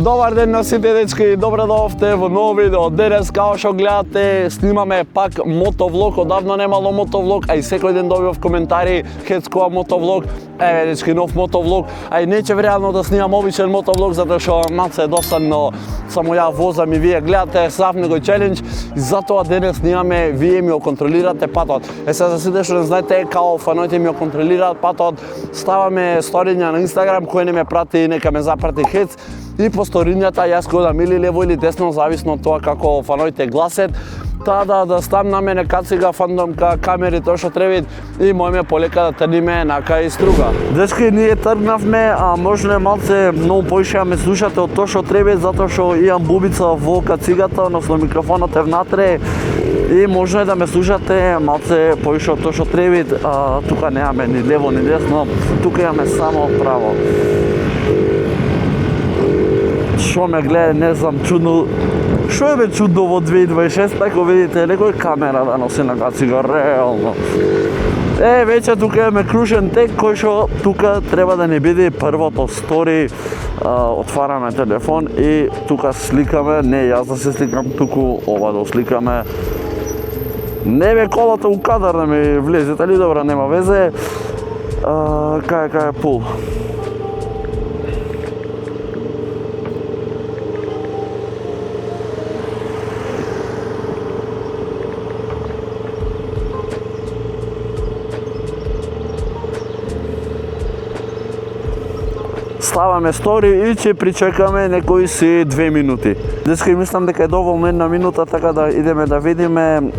Добар ден на сите дечки, добре дојавте во ново видео. Денес, као што гледате, снимаме пак мотовлог. Одавно немало мотовлог, а и секој ден добивав коментари, хецкова мотовлог. Еве дечки, нов мотовлог. А и не ќе реално да снимам обичен мотовлог, затоа што малце е досадно само ја возам и вие гледате сав него челендж. И затоа денес снимаме, вие ми го контролирате патот. Сега за сите што не знаете, као фаноите ми го контролираат патот, ставаме сториња на Инстаграм, кој не ме прати, нека ме запрати хец. И по сторињата јас го дам или лево или десно, зависно од тоа како фаноите гласат. Таа да стам на мене кацига, фандом камери, тоа што треба и мојме полека да тргнеме нака и струга. Дечки, ние тргнавме, а можно малце многу поише ме слушате од тоа што треба, затоа што имам бубица во кацигата, односно микрофонот е внатре и можно да ме слушате малце поише од тоа што треба. Тука немаме ни лево ни десно, тука имаме само право. Шо ме гледа, не знам, чудно. Шо е бе чудно во 2026, тако видите, некој камера да носи на кацига, реално. Веќе тука имаме крушен тек, кој шо тука треба да не биде првото стори. Отвараме телефон и тука сликаме, не јас да се сликам, туку ова да сликаме. Не бе колата у кадар да ми влезете ли, добра, нема везе. Кај е пул? Ставаме стори и ќе причекаме некои си 2 минути. Деска мислам дека е доволно една минута, така да идеме да видиме.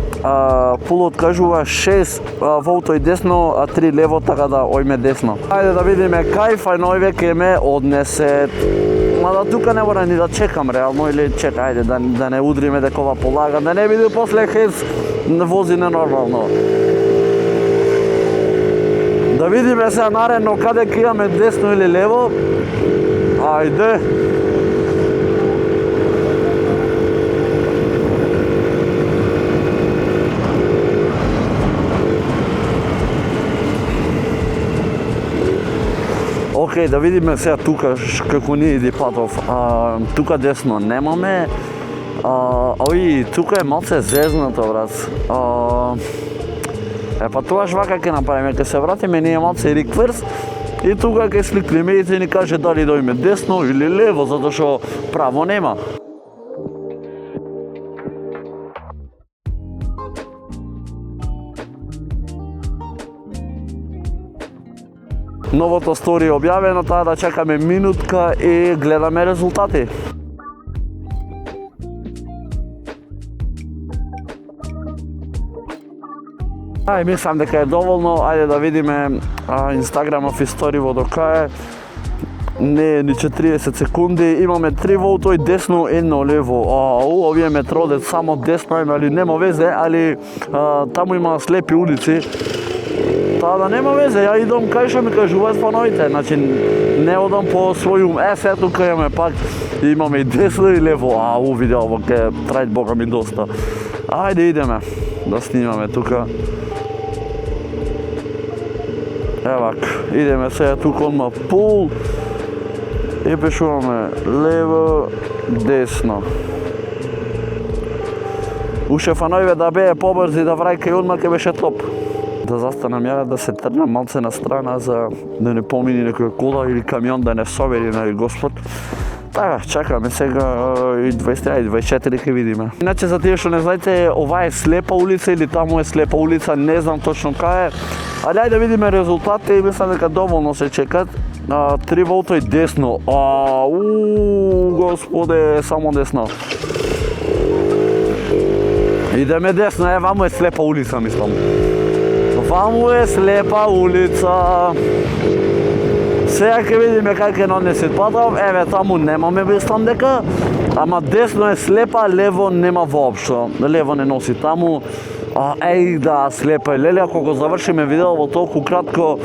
Пулот кажува 6 волто и десно, а 3 лево, така да ојме десно. Ајде да видиме кај фајнојве ке ме однесет. Мада тука не мора ни да чекам реално, или чекај, ајде да не удриме дека ова полага, да не биде после хец вози ненормално. Да видиме сега наредно каде ќе имаме десно или лево. Ајде. Океј, да видиме сега тука како ни иди патов. Тука десно немаме. Тука е малце зезнато, брат. Па тоа вака ќе направиме, ќе се вратиме ние малце рикверс и тука ќе сликнеме и ни каже дали да име десно или лево, затоа што право нема. Новото стори е објавено, таа да чекаме минутка и гледаме резултати. Мислам дека е доволно, ајде да видиме Инстаграмов историво до кај. Не е ни 40 секунди, имаме 3 волто и десно, 1 лево. Овие ме тродат само десно, али нема везе, али таму има слепи улици. Таа да нема везе, ја идам кај што ми кажуваат фаноите, значи не одам по свој ум. Сега тука имаме пак, имаме и десно и лево. Видео ово ке трајт бога ми доста. Ајде идеме да снимаме тука. Евак, идеме сега тука одма пул и пишуваме лево, десно. Уште фанојве да бее побрзи да враќа и одма ке беше топ. Да застанам ја да се трнам малце на страна за да не помини некоја кола или камион да не собери на Господ. Така, чакаме сега и 23 и 24 ке видиме. Иначе за тие што не знаете, ова е слепа улица или таму е слепа улица, не знам точно кај е. Али ајде да видиме резултати и мислам дека доволно се чекат. 3 волто и десно. Господе, само десно. Идеме десно, ваму е слепа улица, мислам. Ваму е слепа улица. Сега ќе видиме кај ќе нанесет патов, таму немаме, мислам дека, ама десно е слепа, лево нема воопшто. Лево не носи таму. Да, слепа е леле, ако го завршиме видео во толку кратко,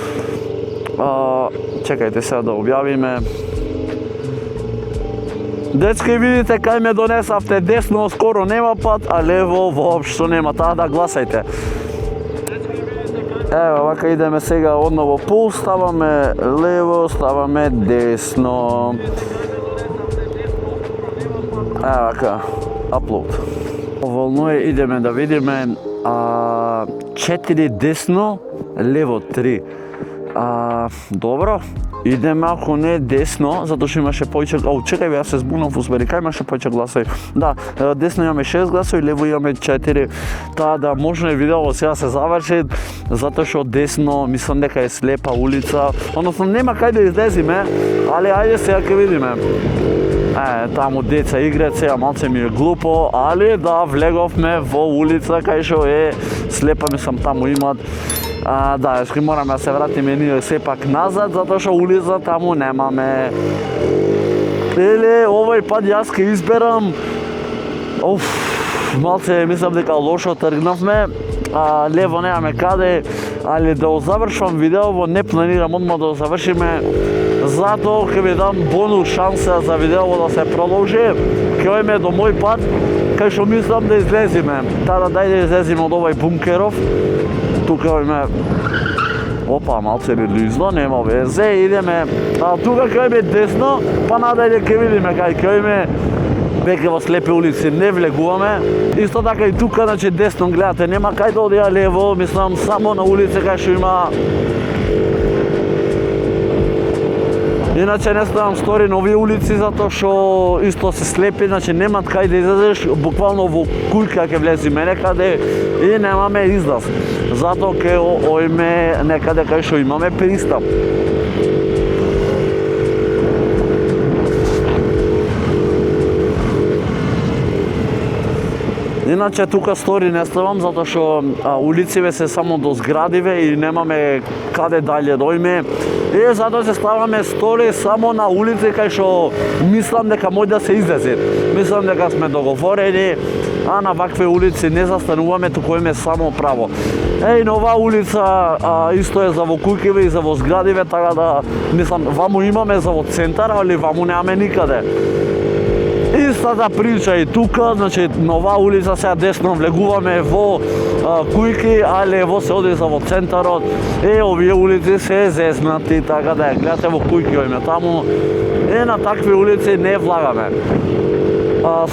чекајте сега да објавиме. Дечки, видите кај ме донесавте, десно скоро нема пат, а лево воопшто нема, таа да гласајте. Ево, вака идеме сега одново пул, ставаме лево, ставаме десно. Вака, upload. Волно е, идеме да видиме 4 десно, лево 3. Добро, идеме ако не десно, затоа што имаше повеќе... чекај бе, јас се збунав усмери, кај имаше повеќе гласови? Да, десно имаме 6 гласови, лево имаме 4. Таа да можно е видео сега се заврши, затоа што десно мислам дека е слепа улица, односно нема кај да излезиме, али ајде сега ќе видиме. Таму деца играат, сега малце ми е глупо, али да, влеговме во улица кај што е слепа, мислам таму имат. Да, што мораме да се вратиме ние сепак назад, затоа што улица таму немаме. Или овој пат јас ке изберам... малце мислам дека лошо тргнавме, лево немаме каде, али да го завршвам видеово, не планирам одма да го завршиме, затоа ќе ви дам бонус шанса за видеово да се продолжи, ќе ојме до мој пат, кај што мислам да излезиме. Тада дај да излезиме од овај бункеров, тука ојме... Опа, малце ли лизно, нема везе, идеме, тука ќе ојме десно, па надајде ќе видиме кај ќе ојме, веќе во слепи улици не влегуваме. Исто така и тука, значи десно гледате, нема кај да одија лево, мислам само на улица кај што има. Иначе не ставам стори на овие улици затоа што исто се слепи, значи немат кај да излезеш, буквално во кујка ќе влезиме некаде и немаме излаз. Затоа ќе ојме некаде кај што имаме пристап. Иначе тука стори не ставам затоа што улициве се само до зградиве и немаме каде далje дојме. И затоа се ставаме стори само на улици кај што мислам дека може да се излезе. Мислам дека сме договорени, а на вакви улици не застануваме, туку име само право. На оваа улица исто е за во куќиве и за во зградиве, така да мислам ваму имаме за во центар, али ваму немаме никаде. Истата прича и тука, значи на оваа улица сега десно влегуваме во кујки, а лево се оди за во центарот. Овие улици се зезнати, така да ја гледате во кујки ојме таму. На такви улици не влагаме.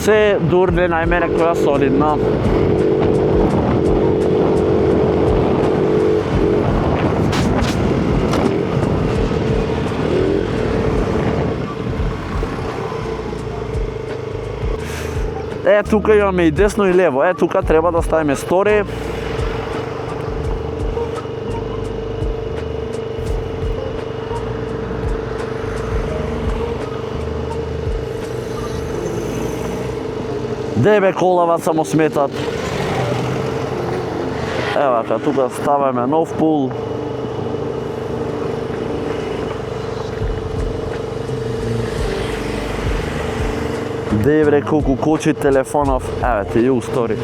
Се дурне најмене која солидна. Тука имаме и десно и лево. Тука треба да ставиме стори. Дебе колава само сметат. Евака, тука ставаме нов пул. Дебре, колку кочи телефонов. Евете, ју стори.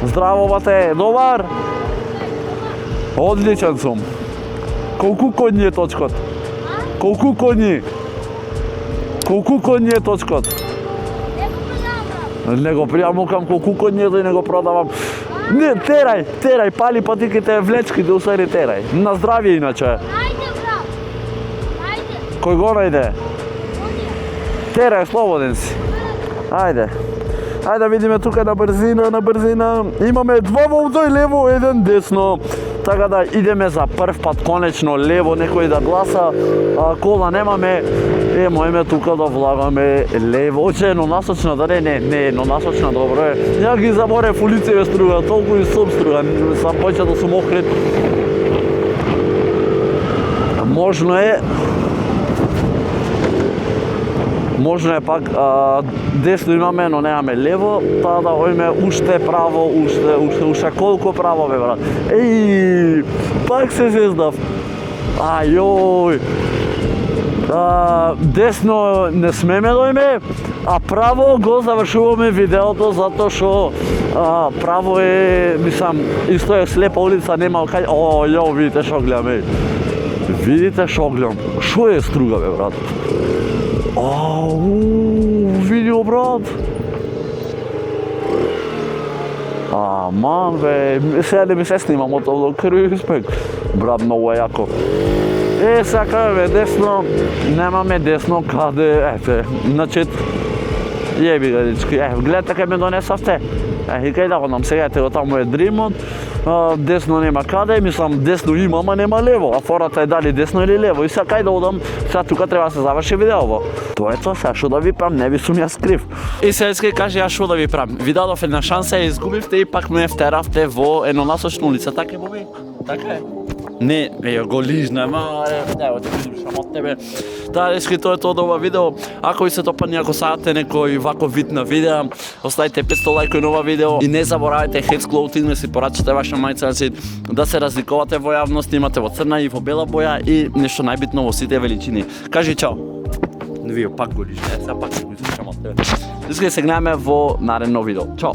Здраво, бате, добар? Одличен сум. Колку конји е точкот? Колку конји? Колку конји е точкот? Не го пријамукам колку конји е, да не го продавам. Не, терај, пали патиките, влечките, усари терај. На здравје иначе. Најде, брат. Најде. Кој го најде? Терај, слободен си. Ајде да видиме тука на брзина. Имаме 2 во овдој лево, 1 десно. Така да идеме за прв пат конечно лево, некој да гласа. Кола немаме. Мојме тука да влагаме лево. Оче еднонасочна, да не еднонасочна, добро е. Ја ги заборев улицеве струга, толку и сум струга. Сам појче да сум охрид. Можно е пак десно имаме, но немаме лево, таа да ојме уште право, уште колку право бе брат. Пак се зездав. Ајој. Десно не смеме дојме, а право го завршуваме видеото затоа што право е, мислам, исто е слепа улица, нема кај. Видите што гледам, Видите што гледам. Шо е струга бе брат? Видео, брат. Аман, бе. Сега да ми се снимам од овдо крви респект. Брат, многу е јако. Сега бе, десно. Немаме десно каде, значи, Јеби ga, дечки, гледате кај ме донесавте. И кај да го нам, сега ете го таму е дримот, десно нема каде, мислам десно има, ама нема лево, а фората е дали десно или лево. И сега кај да одам, сега тука треба да се заврши видеово. Тоа е тоа, сега што да ви правам, не ви сум јас крив. И сега иска каже ја што да ви правам. Ви дадов една шанса, ја изгубивте и пак ме втеравте во еднонасочна улица, така е Боби? Така е? Не, го лижна, ево ти призмишам од тебе. Таа дечки, тоа е тоа до ова видео. Ако ви се допадне, ако сакате некој вако вид на видео, оставите 500 лајкови на ова видео и не заборавајте Heads Clothing да си порачате ваша мајца, да се разликувате во јавност, имате во црна и во бела боја и нешто најбитно во сите величини. Кажи чао. Вие пак го лижне, сега пак се го измишам од тебе. Дечки, се гледаме во наредно видео. Чао.